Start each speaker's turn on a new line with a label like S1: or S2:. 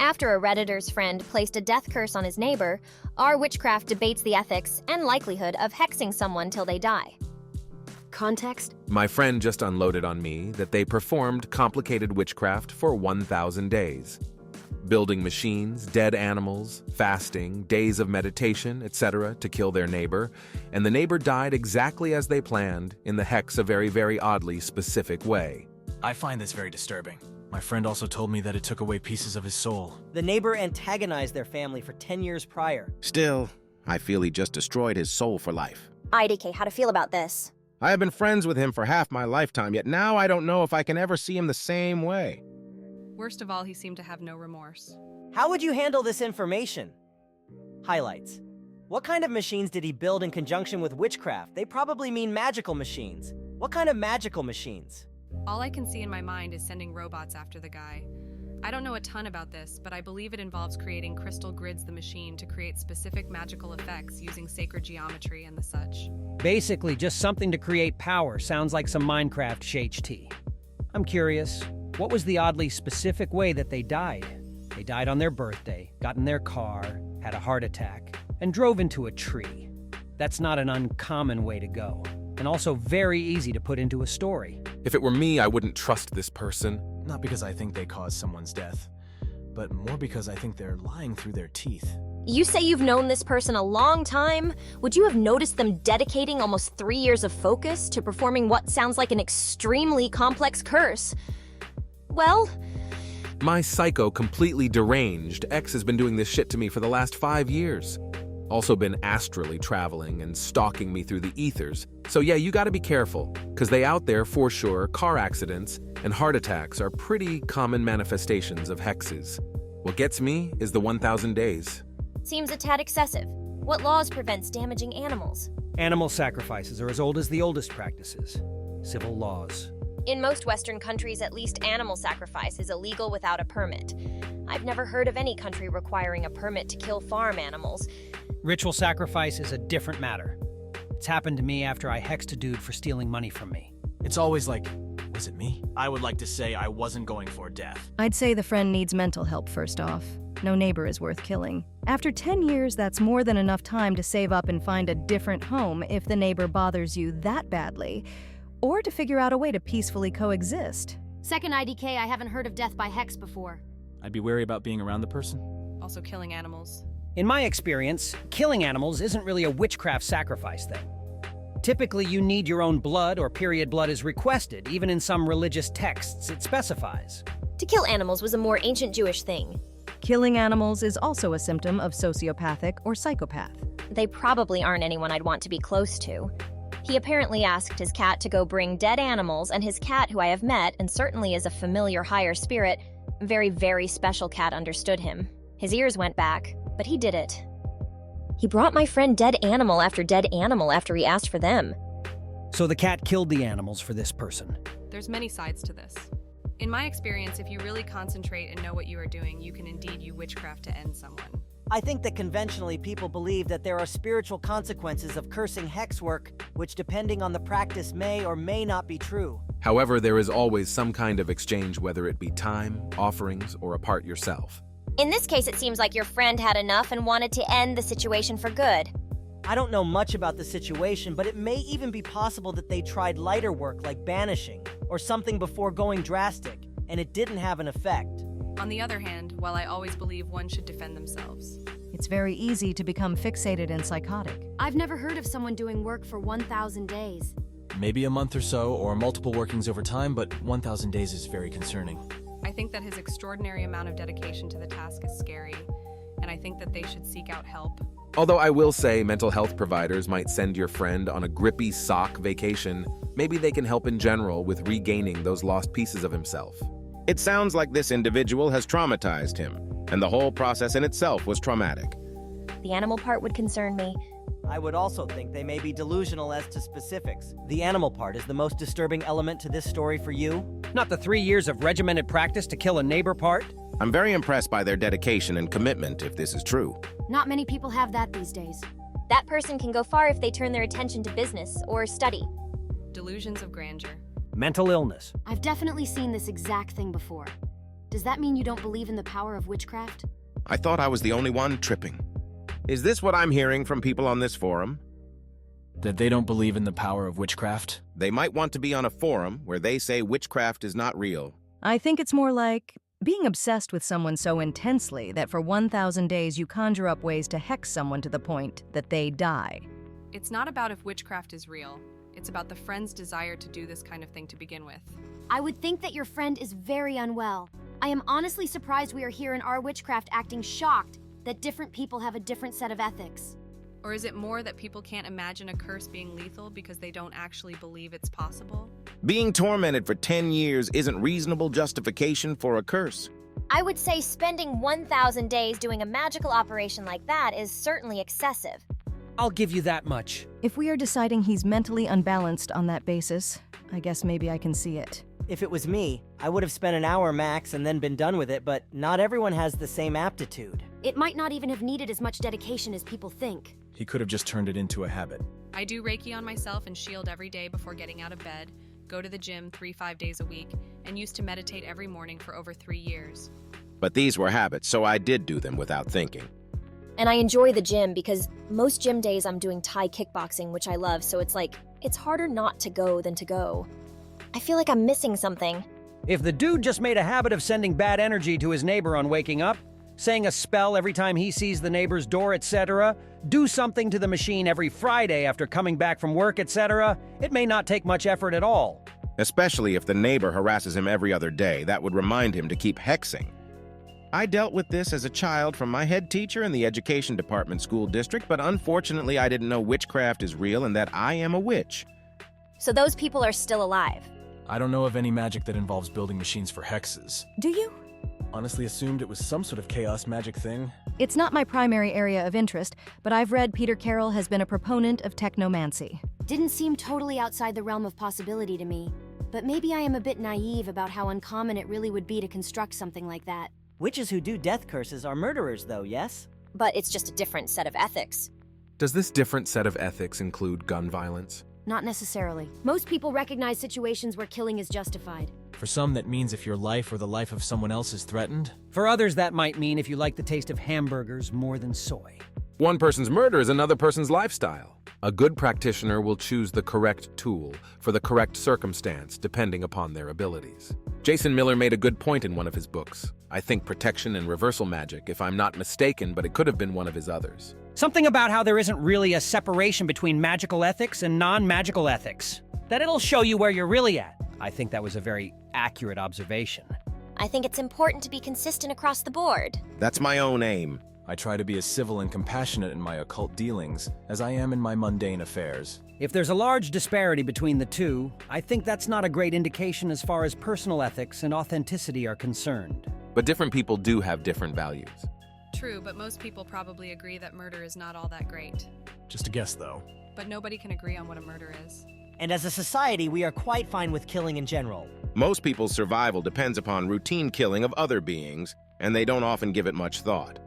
S1: After a redditor's friend placed a death curse on his neighbor, rwitchcraft debates the ethics and likelihood of hexing someone till they die.
S2: Context?
S3: My friend just unloaded on me that they performed complicated witchcraft for 1,000 days. Building machines, dead animals, fasting, days of meditation, etc. to kill their neighbor, and the neighbor died exactly as they planned, in the hex a very, very oddly specific way.
S4: I find this very disturbing. My friend also told me that it took away pieces of his soul.
S5: The neighbor antagonized their family for 10 years prior.
S6: Still, I feel he just destroyed his soul for life.
S1: IDK, how to feel about this?
S6: I have been friends with him for half my lifetime, yet now I don't know if I can ever see him the same way.
S7: Worst of all, he seemed to have no remorse.
S5: How would you handle this information? Highlights. What kind of machines did he build in conjunction with witchcraft? They probably mean magical machines. What kind of magical machines?
S7: All I can see in my mind is sending robots after the guy. I don't know a ton about this, but I believe it involves creating crystal grids the machine to create specific magical effects using sacred geometry and the such.
S8: Basically, just something to create power. Sounds like some Minecraft HT. I'm curious, what was the oddly specific way that they died? They died on their birthday, got in their car, had a heart attack, and drove into a tree. That's not an uncommon way to go, and also very easy to put into a story.
S3: If it were me, I wouldn't trust this person.
S4: Not because I think they caused someone's death, but more because I think they're lying through their teeth.
S1: You say you've known this person a long time? Would you have noticed them dedicating almost 3 years of focus to performing what sounds like an extremely complex curse? Well,
S3: My psycho completely deranged ex has been doing this shit to me for the last 5 years. Also been astrally traveling and stalking me through the ethers. So yeah, you gotta be careful, cause they out there for sure, car accidents and heart attacks are pretty common manifestations of hexes. What gets me is the 1,000 days.
S1: seems a tad excessive. What laws prevents damaging animals?
S8: Animal sacrifices are as old as the oldest practices. Civil laws.
S1: In most Western countries, at least animal sacrifice is illegal without a permit. I've never heard of any country requiring a permit to kill farm animals.
S8: Ritual sacrifice is a different matter. It's happened to me after I hexed a dude for stealing money from me.
S4: It's always like, was it me? I would like to say I wasn't going for death.
S2: I'd say the friend needs mental help first off. No neighbor is worth killing. After 10 years, that's more than enough time to save up and find a different home if the neighbor bothers you that badly, or to figure out a way to peacefully coexist.
S9: Second IDK, I haven't heard of death by hex before.
S4: I'd be wary about being around the person.
S7: Also killing animals.
S8: In my experience, killing animals isn't really a witchcraft sacrifice thing. Typically, you need your own blood or period blood is requested. Even in some religious texts, it specifies.
S1: To kill animals was a more ancient Jewish thing.
S2: Killing animals is also a symptom of sociopathic or psychopath.
S1: They probably aren't anyone I'd want to be close to. He apparently asked his cat to go bring dead animals, and his cat, who I have met and certainly is a familiar higher spirit, very, very special cat, understood him. His ears went back, but he did it. He brought my friend dead animal after he asked for them.
S8: So the cat killed the animals for this person.
S7: There's many sides to this. In my experience, if you really concentrate and know what you are doing, you can indeed use witchcraft to end someone.
S5: I think that conventionally people believe that there are spiritual consequences of cursing hex work, which depending on the practice may or may not be true.
S3: However, there is always some kind of exchange, whether it be time, offerings, or a part yourself.
S1: In this case, it seems like your friend had enough and wanted to end the situation for good.
S5: I don't know much about the situation, but it may even be possible that they tried lighter work like banishing or something before going drastic, and it didn't have an effect.
S7: On the other hand, while I always believe one should defend themselves,
S2: It's very easy to become fixated and psychotic.
S9: I've never heard of someone doing work for 1,000 days.
S4: Maybe a month or so, or multiple workings over time, but 1,000 days is very concerning.
S7: I think that his extraordinary amount of dedication to the task is scary, and I think that they should seek out help.
S3: Although I will say mental health providers might send your friend on a grippy sock vacation. Maybe they can help in general with regaining those lost pieces of himself.
S6: It sounds like this individual has traumatized him, and the whole process in itself was traumatic.
S1: The animal part would concern me.
S5: I would also think they may be delusional as to specifics. The animal part is the most disturbing element to this story for you.
S8: Not the 3 years of regimented practice to kill a neighbor part.
S6: I'm very impressed by their dedication and commitment, if this is true.
S9: Not many people have that these days.
S1: That person can go far if they turn their attention to business or study.
S7: Delusions of grandeur.
S8: Mental illness.
S9: I've definitely seen this exact thing before. Does that mean you don't believe in the power of witchcraft?
S6: I thought I was the only one tripping. Is this what I'm hearing from people on this forum?
S4: That they don't believe in the power of witchcraft?
S6: They might want to be on a forum where they say witchcraft is not real.
S2: I think it's more like being obsessed with someone so intensely that for 1,000 days you conjure up ways to hex someone to the point that they die.
S7: It's not about if witchcraft is real. It's about the friend's desire to do this kind of thing to begin with.
S9: I would think that your friend is very unwell. I am honestly surprised we are here in our witchcraft acting shocked that different people have a different set of ethics.
S7: Or is it more that people can't imagine a curse being lethal because they don't actually believe it's possible?
S6: Being tormented for 10 years isn't reasonable justification for a curse.
S1: I would say spending 1,000 days doing a magical operation like that is certainly excessive.
S8: I'll give you that much.
S2: If we are deciding he's mentally unbalanced on that basis, I guess maybe I can see it.
S5: If it was me, I would have spent an hour max and then been done with it, but not everyone has the same aptitude.
S9: It might not even have needed as much dedication as people think.
S4: He could have just turned it into a habit.
S7: I do Reiki on myself and shield every day before getting out of bed, go to the gym 3-5 days a week, and used to meditate every morning for over 3 years.
S6: But these were habits, so I did do them without thinking.
S1: And I enjoy the gym because most gym days I'm doing Thai kickboxing, which I love, so it's harder not to go than to go. I feel like I'm missing something.
S8: If the dude just made a habit of sending bad energy to his neighbor on waking up, saying a spell every time he sees the neighbor's door, etc., do something to the machine every Friday after coming back from work, etc., it may not take much effort at all.
S6: Especially if the neighbor harasses him every other day, that would remind him to keep hexing. I dealt with this as a child from my head teacher in the education department school district, but unfortunately I didn't know witchcraft is real and that I am a witch.
S1: So those people are still alive.
S4: I don't know of any magic that involves building machines for hexes.
S2: Do you?
S4: Honestly assumed it was some sort of chaos magic thing.
S2: It's not my primary area of interest, but I've read Peter Carroll has been a proponent of technomancy.
S9: Didn't seem totally outside the realm of possibility to me. But maybe I am a bit naive about how uncommon it really would be to construct something like that.
S5: Witches who do death curses are murderers, though, yes?
S1: But it's just a different set of ethics.
S3: Does this different set of ethics include gun violence?
S9: Not necessarily. Most people recognize situations where killing is justified.
S4: For some, that means if your life or the life of someone else is threatened.
S8: For others, that might mean if you like the taste of hamburgers more than soy.
S3: One person's murder is another person's lifestyle. A good practitioner will choose the correct tool for the correct circumstance, depending upon their abilities. Jason Miller made a good point in one of his books. I think protection and reversal magic, if I'm not mistaken, but it could have been one of his others.
S8: Something about how there isn't really a separation between magical ethics and non-magical ethics. That it'll show you where you're really at. I think that was a very accurate observation.
S1: I think it's important to be consistent across the board.
S6: That's my own aim.
S4: I try to be as civil and compassionate in my occult dealings as I am in my mundane affairs.
S8: If there's a large disparity between the two, I think that's not a great indication as far as personal ethics and authenticity are concerned.
S3: But different people do have different values.
S7: True, but most people probably agree that murder is not all that great.
S4: Just a guess, though.
S7: But nobody can agree on what a murder is.
S5: And as a society, we are quite fine with killing in general.
S6: Most people's survival depends upon routine killing of other beings, and they don't often give it much thought.